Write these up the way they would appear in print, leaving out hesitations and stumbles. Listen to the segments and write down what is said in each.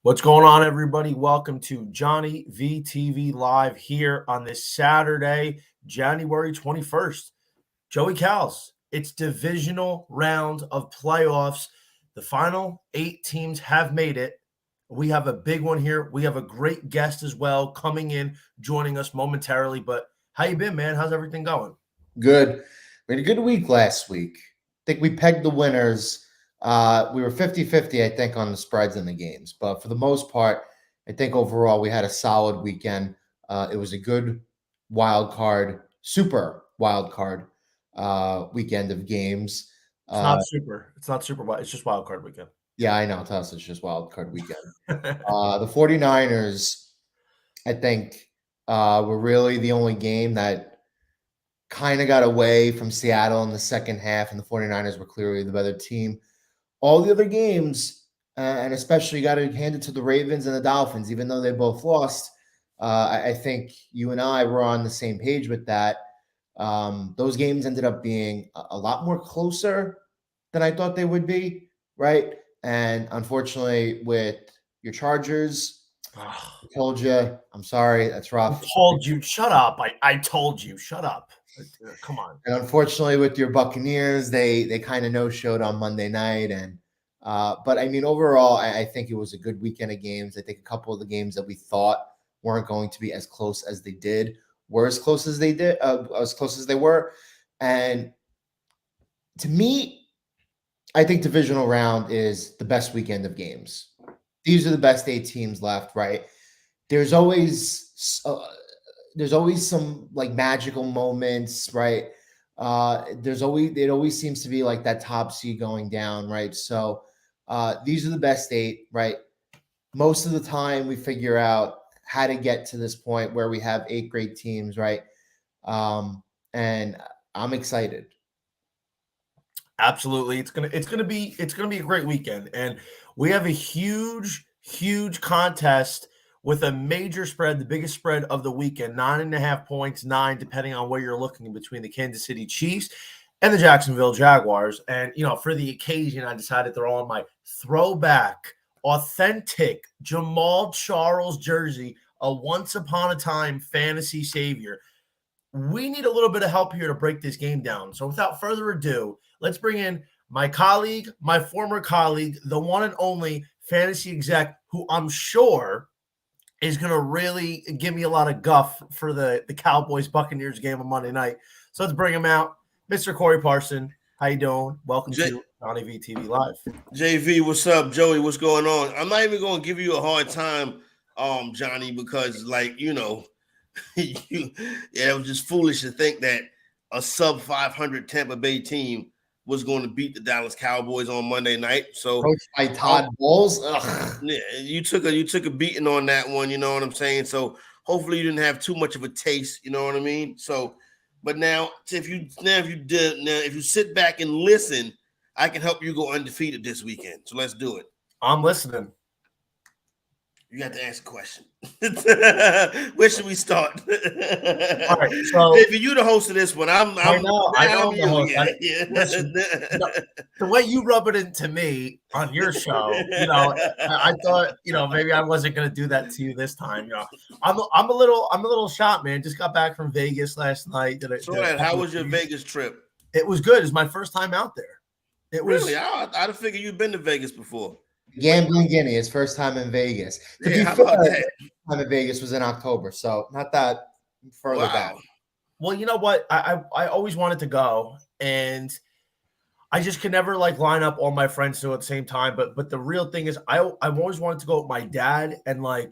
What's going on, everybody? Welcome to Johnny VTV Live here on this Saturday, January 21st. Joey Cows, it's divisional round of playoffs. The final 8 teams have made it. We have a big one here. We have a great guest as well coming in, joining us momentarily. But how you been, man? How's everything going? Good. We had a good week last week. I think we pegged the winners. We were 50-50, I think, on the spreads in the games. But for the most part, I think overall we had a solid weekend. It was a good super wild card weekend of games. It's not super. It's not super. It's just wild card weekend. Yeah, I know. To us, it's just wild card weekend. The 49ers, I think, were really the only game that kind of got away from Seattle in the second half, and the 49ers were clearly the better team. All the other games, and especially you got to hand it to the Ravens and the Dolphins, even though they both lost, I think you and I were on the same page with that. Those games ended up being a lot more closer than I thought they would be, right? And unfortunately, with your Chargers, I told you, I'm sorry, that's rough. I told you, shut up. I told you, shut up. Come on. And unfortunately, with your Buccaneers, they kind of no-showed on Monday night. And but I mean, overall, I think it was a good weekend of games. I think a couple of the games that we thought weren't going to be as close as they did were as close as they did, as close as they were. And to me, I think divisional round is the best weekend of games. These are the best 8 teams left, right? There's always some like magical moments, right? It always seems to be like that top seed going down, right? So these are the best 8, right? Most of the time we figure out how to get to this point where we have 8 great teams, right? And I'm excited. Absolutely. It's gonna be a great weekend. And we have a huge contest with a major spread, the biggest spread of the weekend, 9.5 points, 9, depending on where you're looking, between the Kansas City Chiefs and the Jacksonville Jaguars. And, for the occasion, I decided to throw on my throwback, authentic Jamal Charles jersey, a once upon a time fantasy savior. We need a little bit of help here to break this game down. So without further ado, let's bring in my colleague, my former colleague, the one and only Fantasy Exec, who I'm sure is going to really give me a lot of guff for the Cowboys-Buccaneers game on Monday night. So let's bring him out. Mr. Corey Parson, how you doing? Welcome to JohnnyVTV Live. JV, what's up? Joey, what's going on? I'm not even going to give you a hard time, Johnny, because, it was just foolish to think that a sub-500 Tampa Bay team was going to beat the Dallas Cowboys on Monday night. So coached by Todd Bowles. Yeah, you took a beating on that one, you know what I'm saying? So hopefully you didn't have too much of a taste, you know what I mean? So, but now if you sit back and listen, I can help you go undefeated this weekend. So let's do it. I'm listening. You got to ask a question. Where should we start? All right, so if you're the host of this one, I know I'm the host. The way you rub it into me on your show, I thought, maybe I wasn't going to do that to you this time. I'm a little shocked, man. Just got back from Vegas last night. How was your Vegas trip? It was good. It's my first time out there. It was. Really? I'd have figured you'd been to Vegas before. Gambling Guinea, his first time in Vegas. To be fair, time in Vegas was in October, so not that further back. Well, you know what? I always wanted to go, and I just could never line up all my friends to at the same time. But the real thing is, I've always wanted to go with my dad and my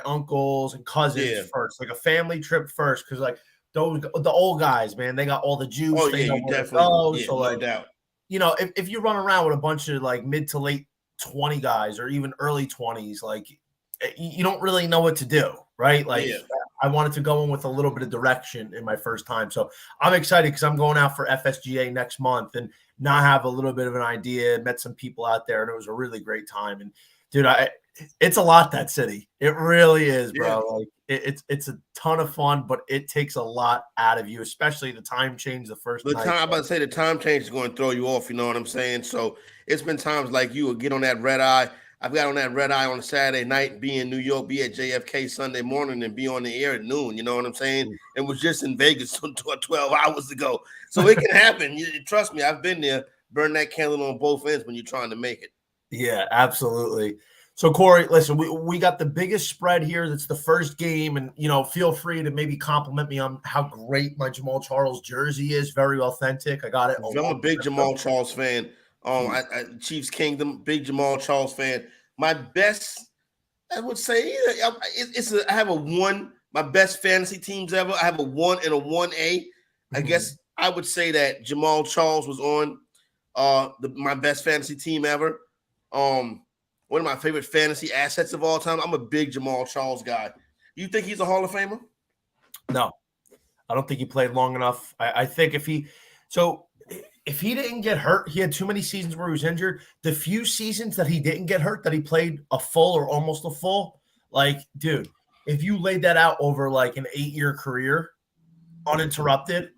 uncles and cousins first, like a family trip first, because the old guys, man, they got all the juice. Oh, yeah, you definitely. No doubt. If you run around with a bunch of mid to late 20 guys or even early 20s, you don't really know what to do, right? I wanted to go in with a little bit of direction in my first time. So I'm excited because I'm going out for FSGA next month and now have a little bit of an idea, met some people out there, and it was a really great time. And dude, it's a lot, that city. It really is, bro. It's a ton of fun, but it takes a lot out of you, especially the time change the first night. I'm about to say the time change is going to throw you off, you know what I'm saying? So it's been times like you will get on that red eye. I've got on that red eye on a Saturday night, be in New York, be at JFK Sunday morning, and be on the air at noon. You know what I'm saying? And was just in Vegas 12 hours ago. So it can happen. Trust me, I've been there. Burn that candle on both ends when you're trying to make it. Yeah, absolutely. So, Corey, listen, we got the biggest spread here. That's the first game. And, feel free to maybe compliment me on how great my Jamal Charles jersey is. Very authentic. I got it. I'm a big Jamal Charles fan. Chiefs Kingdom, big Jamal Charles fan. My best, I would say, I have a 1, my best fantasy teams ever. I have a 1 and a 1A. I guess I would say that Jamal Charles was on my best fantasy team ever. One of my favorite fantasy assets of all time. I'm a big Jamal Charles guy. You think he's a Hall of Famer? No, I don't think he played long enough. I think if he didn't get hurt, he had too many seasons where he was injured. The few seasons that he didn't get hurt, that he played a full or almost a full, like, dude, if you laid that out over like an 8-year career uninterrupted,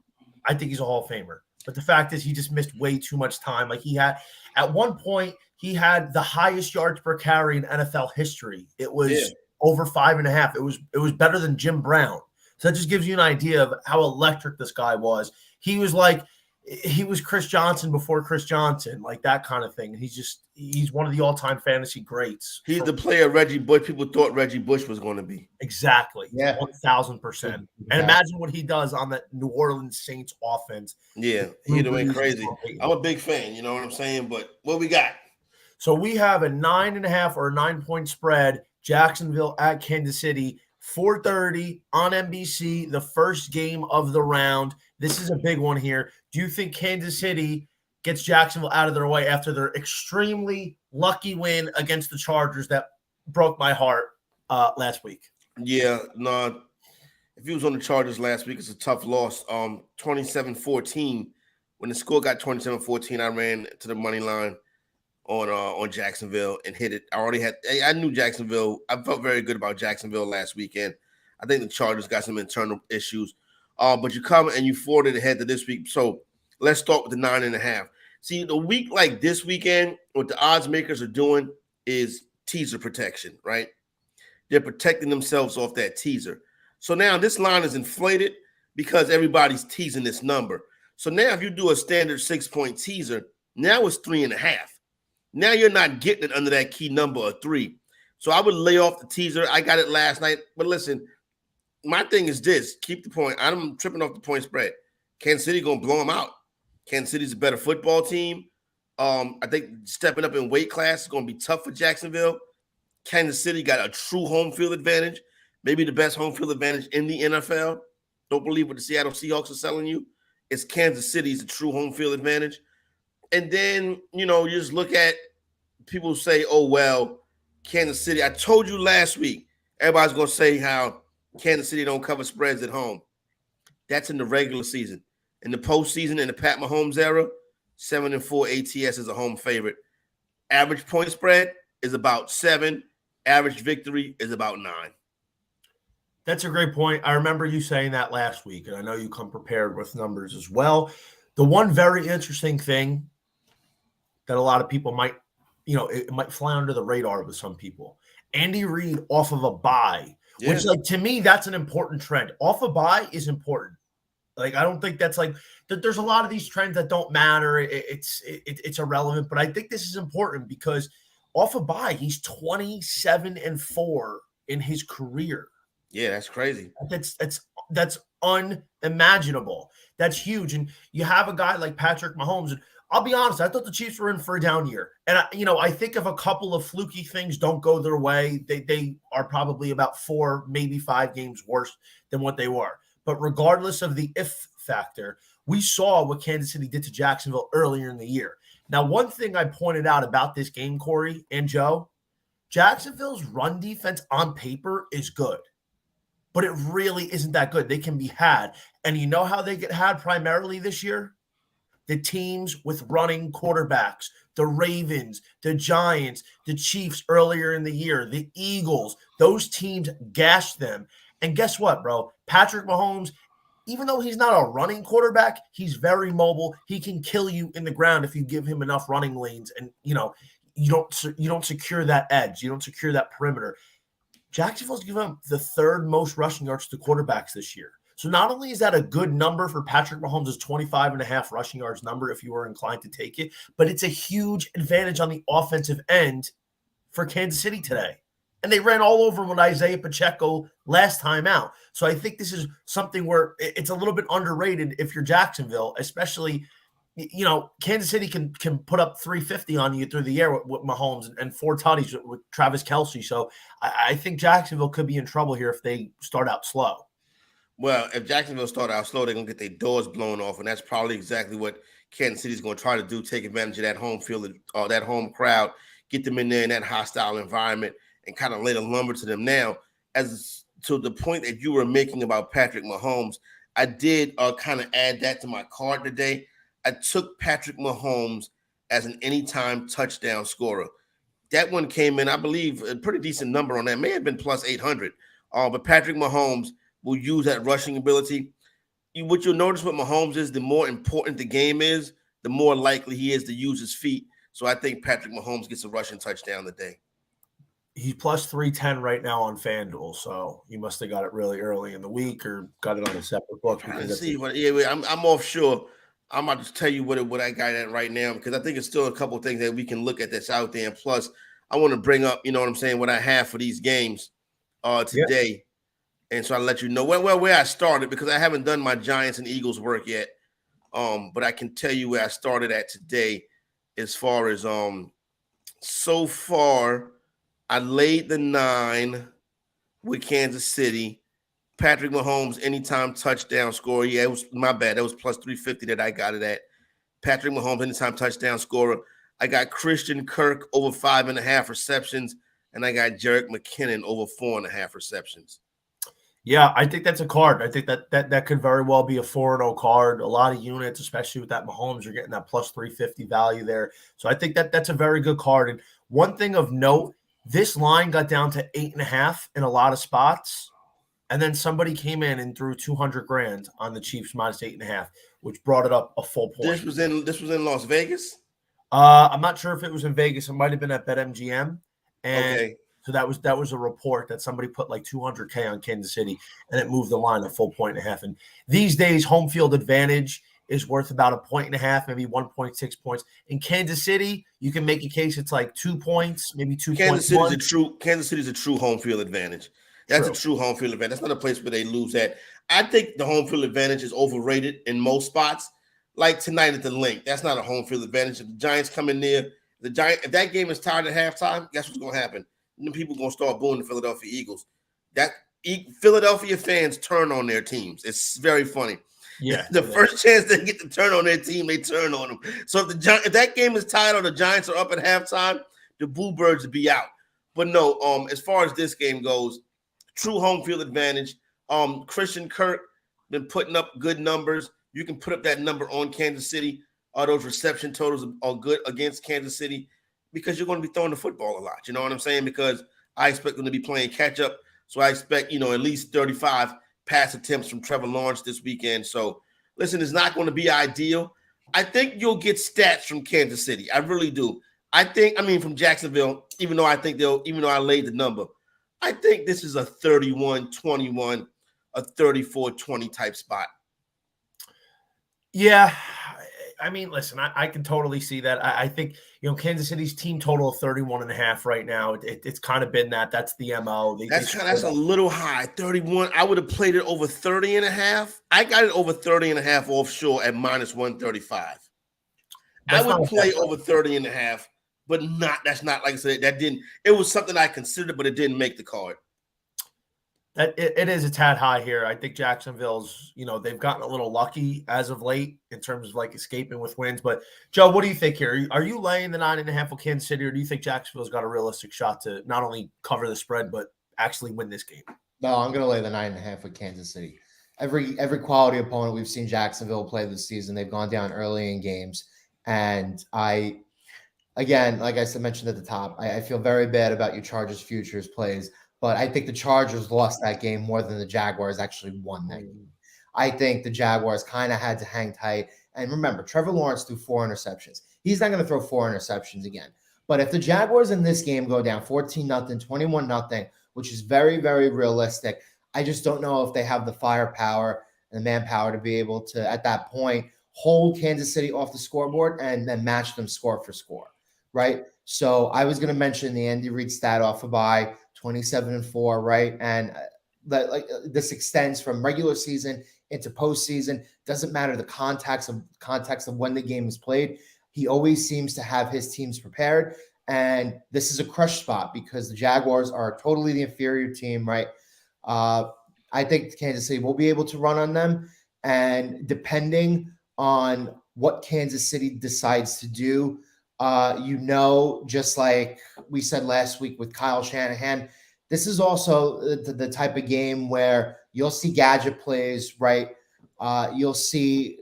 I think he's a Hall of Famer. But the fact is he just missed way too much time. Like at one point, he had the highest yards per carry in NFL history. It was over 5.5. It was better than Jim Brown. So that just gives you an idea of how electric this guy was. He was Chris Johnson before Chris Johnson, like that kind of thing. He's one of the all-time fantasy greats. He's the player Reggie Bush. People thought Reggie Bush was going to be. Exactly. Yeah. 1,000%. And imagine what he does on that New Orleans Saints offense. Yeah, he'd have been crazy. I'm a big fan, you know what I'm saying? But what we got? So we have a 9.5 or a 9-point spread, Jacksonville at Kansas City, 4:30 on NBC, the first game of the round. This is a big one here. Do you think Kansas City gets Jacksonville out of their way after their extremely lucky win against the Chargers that broke my heart last week? Yeah, no. If he was on the Chargers last week, it's a tough loss. 27-14. When the score got 27-14, I ran to the money line on Jacksonville and hit it. I knew Jacksonville. I felt very good about Jacksonville last weekend. I think the Chargers got some internal issues. But you come and you forwarded ahead to this week. So let's start with the 9.5. See, the week like this weekend, what the odds makers are doing is teaser protection, right? They're protecting themselves off that teaser. So now this line is inflated because everybody's teasing this number. So now if you do a standard 6-point teaser, now it's 3.5. Now you're not getting it under that key number of 3. So I would lay off the teaser. I got it last night. But listen, my thing is this. Keep the point. I'm tripping off the point spread. Kansas City going to blow them out. Kansas City's a better football team. I think stepping up in weight class is going to be tough for Jacksonville. Kansas City got a true home field advantage, maybe the best home field advantage in the NFL. Don't believe what the Seattle Seahawks are selling you. It's Kansas City's a true home field advantage. And then, you just look at people say, oh, well, Kansas City. I told you last week, everybody's going to say how Kansas City don't cover spreads at home. That's in the regular season. In the postseason, in the Pat Mahomes era, 7-4 ATS is a home favorite. Average point spread is about 7. Average victory is about 9. That's a great point. I remember you saying that last week, and I know you come prepared with numbers as well. The one very interesting thing that a lot of people might, it might fly under the radar with some people. Andy Reid off of a bye, which, to me, that's an important trend. Off a bye is important. Like, I don't think that's there's a lot of these trends that don't matter. It's irrelevant, but I think this is important because off a bye, he's 27-4 in his career. Yeah, that's crazy. That's unimaginable. That's huge. And you have a guy like Patrick Mahomes, and I'll be honest, I thought the Chiefs were in for a down year. And I think if a couple of fluky things don't go their way, they are probably about 4, maybe 5 games worse than what they were. But regardless of the if factor, we saw what Kansas City did to Jacksonville earlier in the year. Now, one thing I pointed out about this game, Corey and Joe, Jacksonville's run defense on paper is good, but it really isn't that good. They can be had. And you know how they get had primarily this year? The teams with running quarterbacks, the Ravens, the Giants, the Chiefs earlier in the year, the Eagles, those teams gashed them. And guess what, bro? Patrick Mahomes, even though he's not a running quarterback, he's very mobile. He can kill you in the ground if you give him enough running lanes. And, you don't secure that edge. You don't secure that perimeter. Jacksonville's given up the third most rushing yards to quarterbacks this year. So not only is that a good number for Patrick Mahomes' 25.5 rushing yards number, if you were inclined to take it, but it's a huge advantage on the offensive end for Kansas City today. And they ran all over with Isaiah Pacheco last time out. So I think this is something where it's a little bit underrated if you're Jacksonville, especially, Kansas City can put up 350 on you through the air with Mahomes and 4 tutties with Travis Kelce. So I think Jacksonville could be in trouble here if they start out slow. Well, if Jacksonville start out slow, they're going to get their doors blown off, and that's probably exactly what Kansas City's going to try to do, take advantage of that home field, that home crowd, get them in there in that hostile environment, and kind of lay the lumber to them. Now, as to the point that you were making about Patrick Mahomes, I did kind of add that to my card today. I took Patrick Mahomes as an anytime touchdown scorer. That one came in, I believe, a pretty decent number on that. May have been plus 800. But Patrick Mahomes will use that rushing ability. What you'll notice with Mahomes is the more important the game is, the more likely he is to use his feet. So I think Patrick Mahomes gets a rushing touchdown today. He's plus 310 right now on FanDuel, so he must have got it really early in the week or got it on a separate book. I'm offshore. I'm about to tell you what I got at right now, because I think it's still a couple of things that we can look at that's out there. And plus, I want to bring up, what I have for these games today. Yeah. And so I'll let you know where I started, because I haven't done my Giants and Eagles work yet. But I can tell you where I started at today as far as so far I laid the 9 with Kansas City. Patrick Mahomes, anytime touchdown scorer. Yeah, it was my bad. That was plus 350 that I got it at. Patrick Mahomes, anytime touchdown scorer. I got Christian Kirk over 5.5 receptions, and I got Jerick McKinnon over 4.5 receptions. Yeah, I think that's a card. I think that could very well be a 4-0 card. A lot of units, especially with that Mahomes, you're getting that plus 350 value there. So I think that's a very good card. And one thing of note, this line got down to 8.5 in a lot of spots. And then somebody came in and threw $200,000 on the Chiefs minus 8.5, which brought it up a full point. This was in Las Vegas? I'm not sure if it was in Vegas. It might have been at BetMGM. And okay. So that was a report that somebody put like $200,000 on Kansas City, and it moved the line a full 1.5. And these days, home field advantage is worth about 1.5, maybe 1.6 points. In Kansas City, you can make a case it's like 2 points, maybe 2 Kansas City's a true home field advantage. That's a true home field advantage. That's not a place where they lose at. I think the home field advantage is overrated in most spots. Like tonight at the Link, that's not a home field advantage. If the Giants come in there, if that game is tied at halftime, guess what's going to happen? And people are going to start booing the Philadelphia Eagles. Philadelphia fans turn on their teams. It's very funny. Yeah. The first chance they get to turn on their team, they turn on them. So if that game is tied or the Giants are up at halftime, the Boo Birds will be out. But no, as far as this game goes, true home field advantage. Christian Kirk been putting up good numbers. You can put up that number on Kansas City. Those reception totals are good against Kansas City because you're going to be throwing the football a lot. You know what I'm saying? Because I expect them to be playing catch up. So I expect, at least 35 pass attempts from Trevor Lawrence this weekend. So listen, it's not going to be ideal. I think you'll get stats from Kansas City. I really do. From Jacksonville, even though I laid the number, I think this is a 31-21, a 34-20 type spot. Yeah. Listen, I can totally see that. I think, Kansas City's team total of 31.5 right now. It's kind of been that. That's the MO. That's a little high. 31. I would have played it over 30.5. I got it over 30.5 offshore at minus 135. I would play over 30.5, but that's not, like I said, it was something I considered, but it didn't make the card. It is a tad high here. I think Jacksonville's, they've gotten a little lucky as of late in terms of like escaping with wins. But Joe, what do you think here? Are you laying the 9.5 with Kansas City, or do you think Jacksonville's got a realistic shot to not only cover the spread, but actually win this game? No, I'm going to lay the 9.5 with Kansas City. Every quality opponent we've seen Jacksonville play this season, they've gone down early in games. And again, like I mentioned at the top, I feel very bad about your Chargers futures plays. But I think the Chargers lost that game more than the Jaguars actually won that game. I think the Jaguars kind of had to hang tight. And remember, Trevor Lawrence threw 4 interceptions. He's not going to throw 4 interceptions again. But if the Jaguars in this game go down 14-0, 21-0, which is very, very realistic, I just don't know if they have the firepower and the manpower to be able to, at that point, hold Kansas City off the scoreboard and then match them score for score, right? So I was going to mention the Andy Reid stat off a bye, 27-4, right? And this extends from regular season into postseason. Doesn't matter the context of when the game is played. He always seems to have his teams prepared. And this is a crush spot because the Jaguars are totally the inferior team, right? I think Kansas City will be able to run on them. And depending on what Kansas City decides to do, just like we said last week with Kyle Shanahan, this is also the type of game where you'll see gadget plays, right? You'll see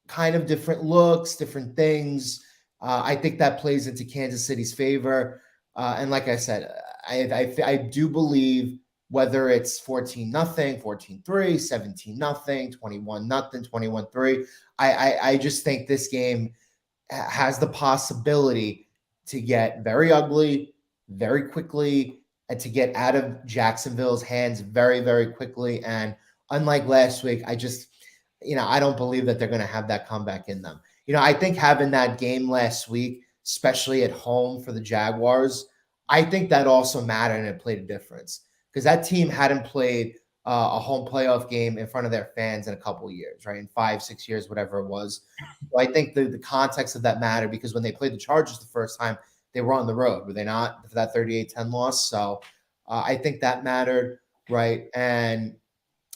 kind of different looks, different things. I think that plays into Kansas City's favor. And like I said, I do believe whether it's 14-0, 14-3, 17-0, 21-0, 21-3, I just think this game has the possibility to get very ugly very quickly and to get out of Jacksonville's hands very, very quickly. And unlike last week, I don't believe that they're going to have that comeback in them. I think having that game last week, especially at home for the Jaguars, I think that also mattered and it played a difference because that team hadn't played a home playoff game in front of their fans in a couple of years, right? In 5-6 years, whatever it was. So I think the context of that mattered because when they played the Chargers the first time, they were on the road, were they not, for that 38-10 loss? So I think that mattered, right? And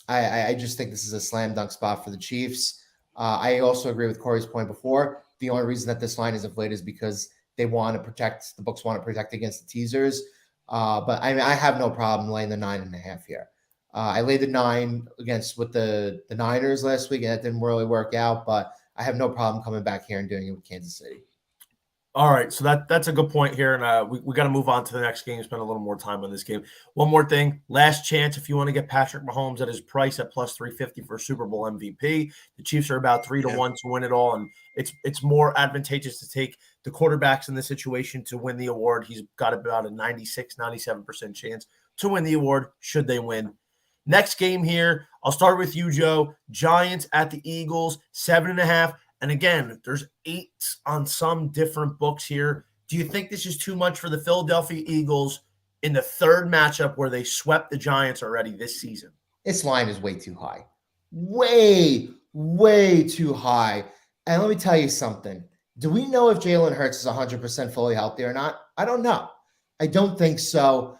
I just think this is a slam dunk spot for the Chiefs. I also agree with Corey's point before. The only reason that this line is inflated is because the books want to protect against the teasers. But I have no problem laying the 9.5 here. I laid the 9 with the Niners last week, and that didn't really work out. But I have no problem coming back here and doing it with Kansas City. All right, so that's a good point here, and we got to move on to the next game, spend a little more time on this game. One more thing, last chance if you want to get Patrick Mahomes at his price at plus 350 for Super Bowl MVP. The Chiefs are about 3-1 to win it all, and it's more advantageous to take the quarterbacks in this situation to win the award. He's got about a 96-97% chance to win the award should they win. Next game here, I'll start with you, Joe. Giants at the Eagles, 7.5. And again, there's 8 on some different books here. Do you think this is too much for the Philadelphia Eagles in the third matchup where they swept the Giants already this season? This line is way too high. Way, way too high. And let me tell you something. Do we know if Jalen Hurts is 100% fully healthy or not? I don't know. I don't think so.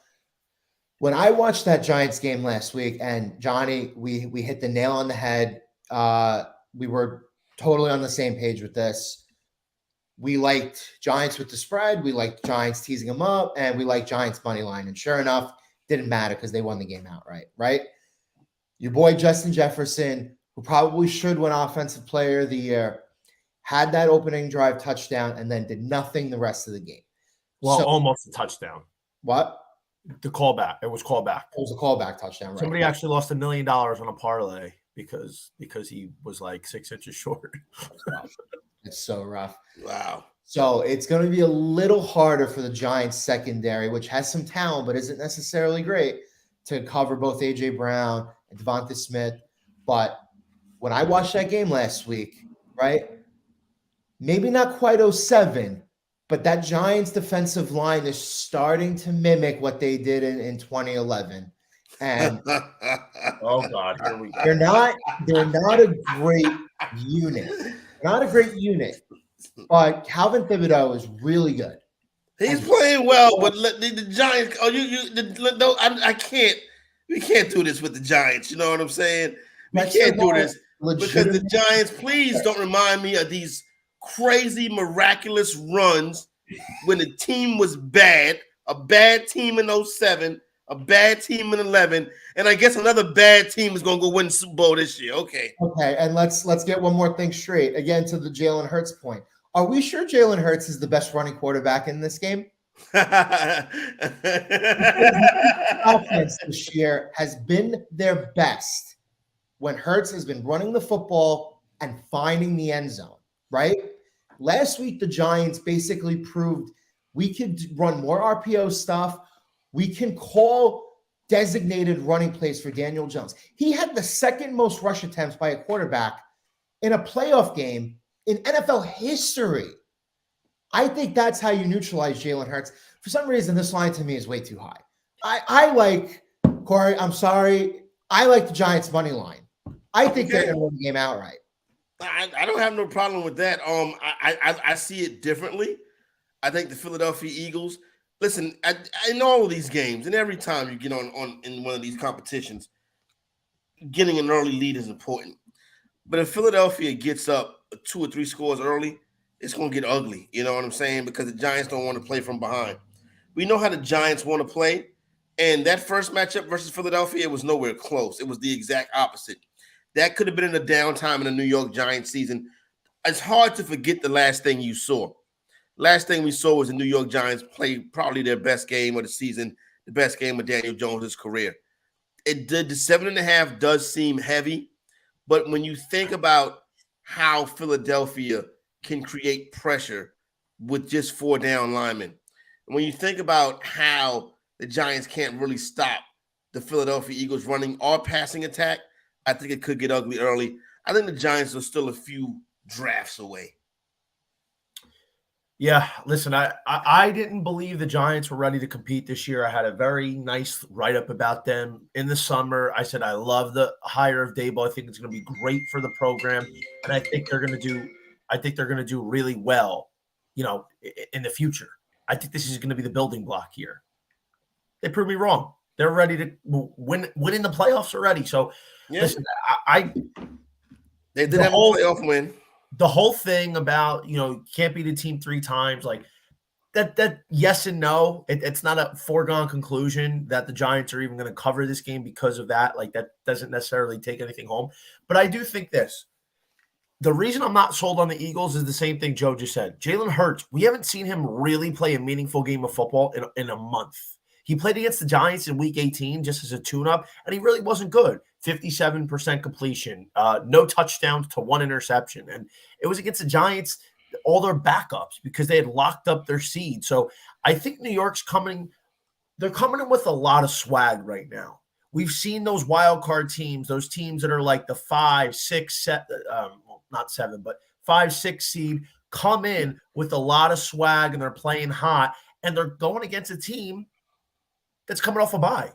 When I watched that Giants game last week, and Johnny, we hit the nail on the head. We were totally on the same page with this. We liked Giants with the spread. We liked Giants teasing them up, and we liked Giants money line. And sure enough, didn't matter because they won the game outright, right? Your boy Justin Jefferson, who probably should win Offensive Player of the Year, had that opening drive touchdown and then did nothing the rest of the game. Well, almost a touchdown. What? The callback. It was callback. It was a callback touchdown, right? Somebody actually lost $1 million on a parlay because he was like 6 inches short. It's so rough. Wow. So it's going to be a little harder for the Giants secondary, which has some talent but isn't necessarily great, to cover both A.J. Brown and Devonta Smith. But when I watched that game last week, right, maybe not quite 07, but that Giants defensive line is starting to mimic what they did in 2011. And oh God, here we go. They're not a great unit. Not a great unit. But Calvin Thibodeau is really good. He's playing well, but the Giants. I can't. We can't do this with the Giants. You know what I'm saying? We can't do this because the Giants. Please don't remind me of these crazy, miraculous runs when the team was bad. A bad team in 07, a bad team in 11, and I guess another bad team is going to go win the Super Bowl this year. Okay, and let's get one more thing straight. Again, to the Jalen Hurts point. Are we sure Jalen Hurts is the best running quarterback in this game? Offense this year has been their best when Hurts has been running the football and finding the end zone, right? Last week, the Giants basically proved We could run more RPO stuff. We can call designated running plays for Daniel Jones. He had the second most rush attempts by a quarterback in a playoff game in NFL history. I think that's how you neutralize Jalen Hurts. For some reason, this line to me is way too high. I like, Corey, I'm sorry, I like the Giants' money line. I think they're going to win the game outright. I don't have no problem with that. I see it differently. I think the Philadelphia Eagles, listen, in all of these games, and every time you get on in one of these competitions, getting an early lead is important. But if Philadelphia gets up 2 or 3 scores early, it's going to get ugly. You know what I'm saying? Because the Giants don't want to play from behind. We know how the Giants want to play. And that first matchup versus Philadelphia, it was nowhere close. It was the exact opposite. That could have been in a downtime in the New York Giants season. It's hard to forget the last thing you saw. Last thing we saw was the New York Giants play probably their best game of the season, the best game of Daniel Jones' career. The 7.5 does seem heavy, but when you think about how Philadelphia can create pressure with just 4 down linemen, and when you think about how the Giants can't really stop the Philadelphia Eagles running or passing attack, I think it could get ugly early. I think the Giants are still a few drafts away. Yeah, listen, I didn't believe the Giants were ready to compete this year. I had a very nice write-up about them in the summer. I said I love the hire of Daboll. I think it's going to be great for the program, and I think they're going to do really well, in the future. I think this is going to be the building block here. They proved me wrong. They're ready to win in the playoffs already. So, listen, they did have a playoff win. The whole thing about, can't beat a team 3 times, like that yes and no. It's not a foregone conclusion that the Giants are even going to cover this game because of that. Like, that doesn't necessarily take anything home. But I do think this. The reason I'm not sold on the Eagles is the same thing Joe just said. Jalen Hurts, we haven't seen him really play a meaningful game of football in a month. He played against the Giants in Week 18 just as a tune-up, and he really wasn't good. 57% completion, no touchdowns to 1 interception. And it was against the Giants, all their backups, because they had locked up their seed. So I think New York's they're coming in with a lot of swag right now. We've seen those wild card teams, those teams that are like the 5, 6, 7, not 7, but 5, 6 seed, come in with a lot of swag, and they're playing hot, and they're going against a team that's coming off a bye.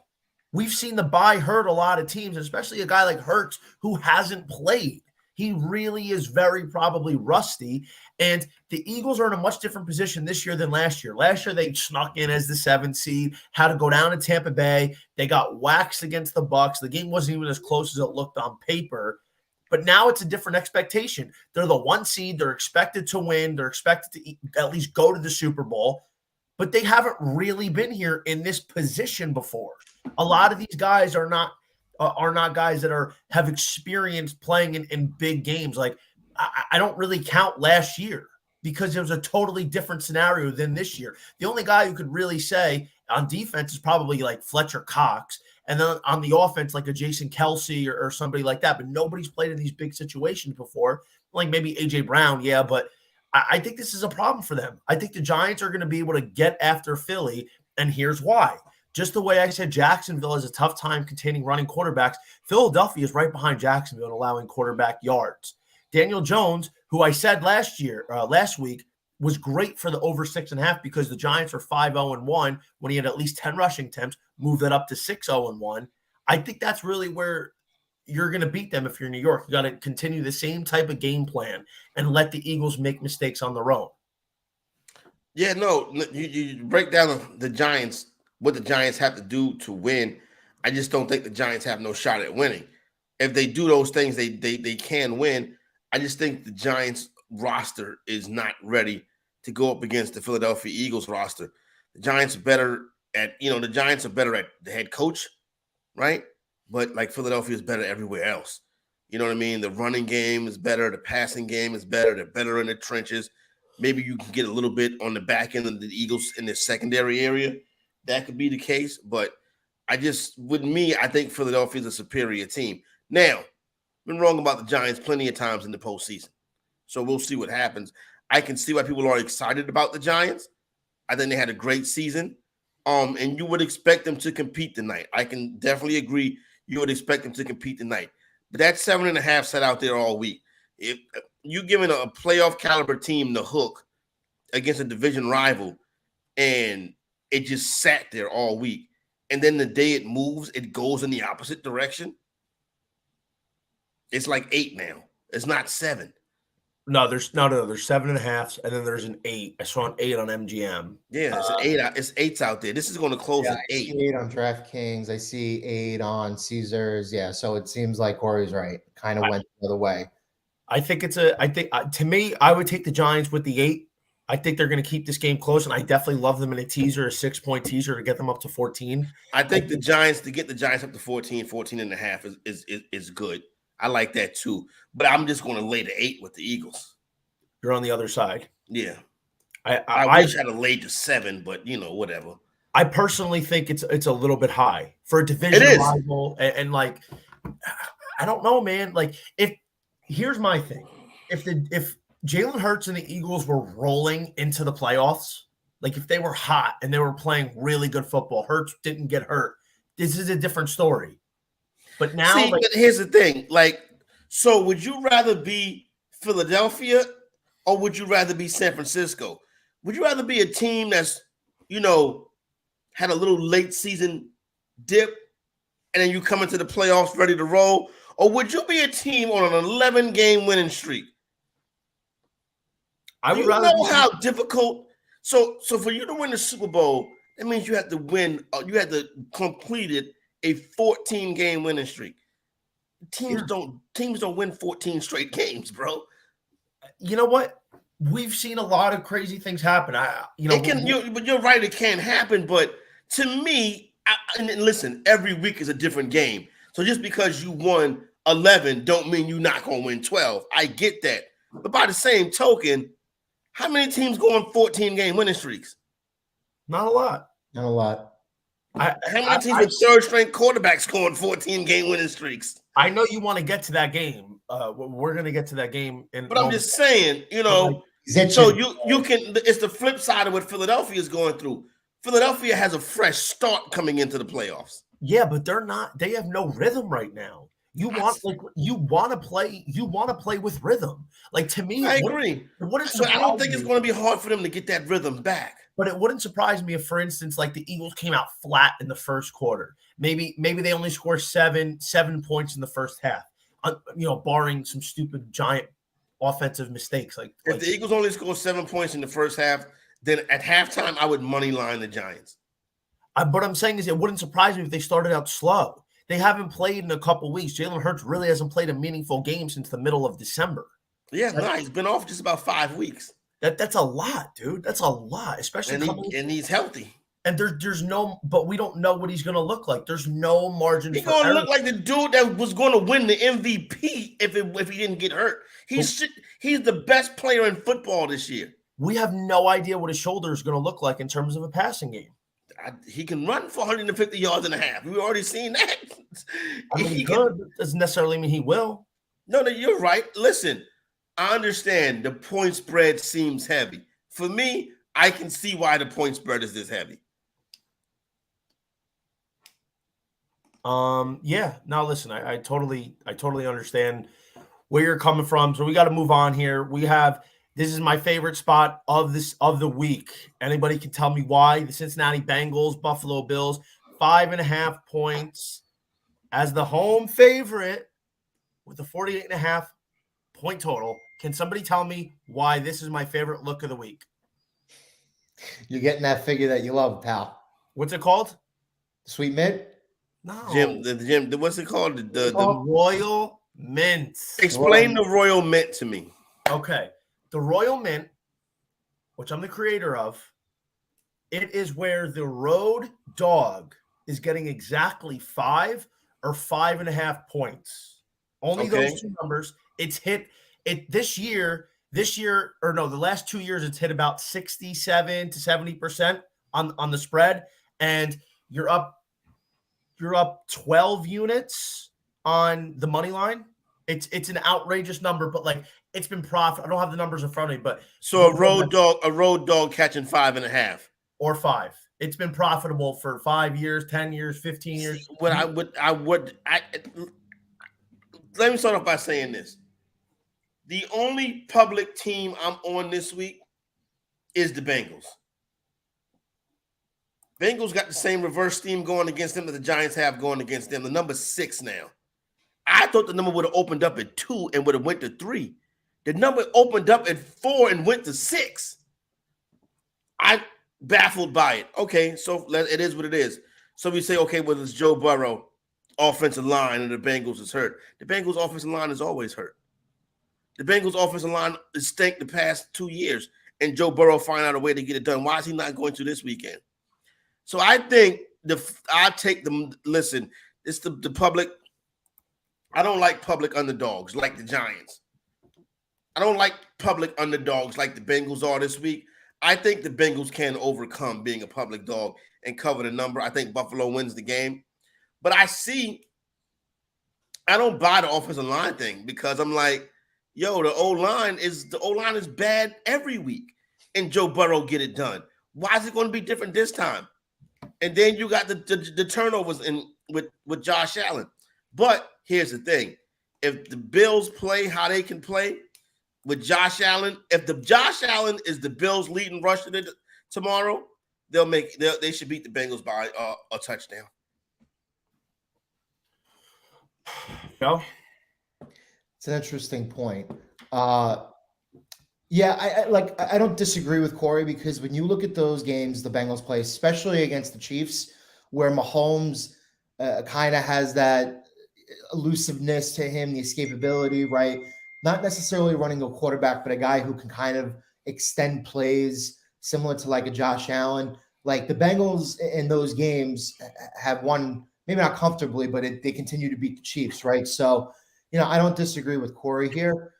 We've seen the bye hurt a lot of teams, especially a guy like Hurts who hasn't played. He really is very probably rusty, and the Eagles are in a much different position this year than last year. Last year, they snuck in as the 7th seed, had to go down to Tampa Bay. They got waxed against the Bucs. The game wasn't even as close as it looked on paper, but now it's a different expectation. They're the 1 seed. They're expected to win. They're expected to at least go to the Super Bowl. But they haven't really been here in this position before. A lot of these guys are not guys that have experience playing in big games. Like, I don't really count last year because it was a totally different scenario than this year. The only guy who could really say on defense is probably like Fletcher Cox, and then on the offense like a Jason Kelsey or somebody like that. But nobody's played in these big situations before. Like maybe A.J. Brown, yeah, but I think this is a problem for them. I think the Giants are going to be able to get after Philly, and here's why. Just the way I said Jacksonville has a tough time containing running quarterbacks, Philadelphia is right behind Jacksonville in allowing quarterback yards. Daniel Jones, who I said last week, was great for the over 6.5 because the Giants are 5-0-1 when he had at least 10 rushing attempts, moved that up to 6-0-1. I think that's really where you're going to beat them if you're New York. You got to continue the same type of game plan and let the Eagles make mistakes on their own. Yeah, no, you break down the Giants, what the Giants have to do to win. I just don't think the Giants have no shot at winning. If they do those things, they can win. I just think the Giants roster is not ready to go up against the Philadelphia Eagles roster. The Giants are better at the head coach, right? But like Philadelphia is better everywhere else. You know what I mean? The running game is better. The passing game is better. They're better in the trenches. Maybe you can get a little bit on the back end of the Eagles in the secondary area. That could be the case. But I think Philadelphia is a superior team. Now, I've been wrong about the Giants plenty of times in the postseason. So we'll see what happens. I can see why people are excited about the Giants. I think they had a great season. And you would expect them to compete tonight. I can definitely agree. You would expect them to compete tonight. But that 7.5 sat out there all week. If you giving a playoff caliber team the hook against a division rival, and it just sat there all week, and then the day it moves, it goes in the opposite direction. It's like 8 now. It's not 7. No, there's 7.5, and then there's an 8. I saw an 8 on MGM. Yeah, it's an 8 out. It's 8s out there. This is going to close at 8. I see 8 on DraftKings. I see 8 on Caesars. Yeah, so it seems like Corey's right. Kind of went the other way. I think to me, I would take the Giants with the 8. I think they're going to keep this game close, and I definitely love them in a teaser, a 6-point teaser to get them up to 14. I think the Giants, to get the Giants up to 14.5 is good. I like that too. But I'm just going to lay the 8 with the Eagles. You're on the other side. Yeah. I wish I'd have laid the 7, but whatever. I personally think it's a little bit high for a division rival, and like, I don't know, man. Like, here's my thing: if Jalen Hurts and the Eagles were rolling into the playoffs, like if they were hot and they were playing really good football, Hurts didn't get hurt, this is a different story. But now, but here's the thing: so would you rather be Philadelphia or would you rather be San Francisco? Would you rather be a team that's, had a little late season dip and then you come into the playoffs ready to roll? Or would you be a team on an 11-game winning streak? I would rather know how difficult. So for you to win the Super Bowl, that means you have to win. You had to complete it a 14-game winning streak. Teams don't win 14 straight games, bro. You know what? We've seen a lot of crazy things happen. But you're right. It can happen. But to me, and listen, every week is a different game. So just because you won 11, don't mean you're not going to win 12. I get that. But by the same token, how many teams go on 14-game winning streaks? Not a lot. Not a lot. How many teams with third-string quarterbacks go on 14-game winning streaks? I know you want to get to that game. We're going to get to that game. But I'm just saying, so you can. It's the flip side of what Philadelphia is going through. Philadelphia has a fresh start coming into the playoffs. Yeah, but they're not. They have no rhythm right now. You want to play with rhythm. Like, to me, I agree. But I don't think it's going to be hard for them to get that rhythm back. But it wouldn't surprise me if, for instance, like the Eagles came out flat in the first quarter. Maybe they only score 7 points in the first half. Barring some stupid giant offensive mistakes. If the Eagles only score 7 points in the first half, then at halftime I would money line the Giants. What I'm saying is, it wouldn't surprise me if they started out slow. They haven't played in a couple weeks. Jalen Hurts really hasn't played a meaningful game since the middle of December. Yeah, he's been off just about 5 weeks. That's a lot, dude. That's a lot, especially and he's healthy. And there's no, but we don't know what he's going to look like. There's no margin. He's going to look like the dude that was going to win the MVP if he didn't get hurt. He's the best player in football this year. We have no idea what his shoulder is going to look like in terms of a passing game. He can run for 150 yards and a half. We've already seen that. He could. Doesn't necessarily mean he will. No, you're right. Listen, I understand the point spread seems heavy. For me, I can see why the point spread is this heavy. Yeah. Now listen, I totally understand where you're coming from. So we got to move on here. This is my favorite spot of the week. Anybody can tell me why? The Cincinnati Bengals, Buffalo Bills, 5.5 points as the home favorite with a 48.5 point total. Can somebody tell me why this is my favorite look of the week? You're getting that figure that you love, pal. What's it called? Sweet Mint? No. Jim, what's it called? The Royal Mint. Explain the Royal Mint to me. Okay. The Royal Mint, which I'm the creator of, it is where the road dog is getting exactly 5 or 5.5 points. Only those two numbers. It's hit it this year, or no, the last 2 years, it's hit about 67 to 70% on the spread, and you're up 12 units on the money line. It's an outrageous number, but like it's been profit. I don't have the numbers in front of me, but so a road dog catching 5.5. or 5. It's been profitable for 5 years, 10 years, 15 years. Let me start off by saying this. The only public team I'm on this week is the Bengals. Bengals got the same reverse steam going against them that the Giants have going against them. The number's 6 now. I thought the number would have opened up at 2 and would have went to 3. The number opened up at 4 and went to 6. I baffled by it. Okay, so it is what it is. So we say, okay, well, it's Joe Burrow, offensive line, and the Bengals is hurt. The Bengals offensive line is always hurt. The Bengals offensive line is stank the past 2 years, and Joe Burrow find out a way to get it done. Why is he not going to this weekend? So I think listen, it's the public. I don't like public underdogs like the Giants. I don't like public underdogs like the Bengals are this week. I think the Bengals can overcome being a public dog and cover the number. I think Buffalo wins the game. But I don't buy the offensive line thing because I'm like, yo, the O-line is bad every week. And Joe Burrow get it done. Why is it going to be different this time? And then you got the turnovers with Josh Allen. But here's the thing. If the Bills play how they can play with Josh Allen, if the Josh Allen is the Bills' leading rusher tomorrow, they should beat the Bengals by a touchdown. No? It's an interesting point. Yeah, I don't disagree with Corey because when you look at those games the Bengals play, especially against the Chiefs, where Mahomes kind of has that elusiveness to him, the escapability, right? Not necessarily running a quarterback, but a guy who can kind of extend plays similar to like a Josh Allen. Like the Bengals in those games have won, maybe not comfortably, but they continue to beat the Chiefs, right? So, I don't disagree with Corey here.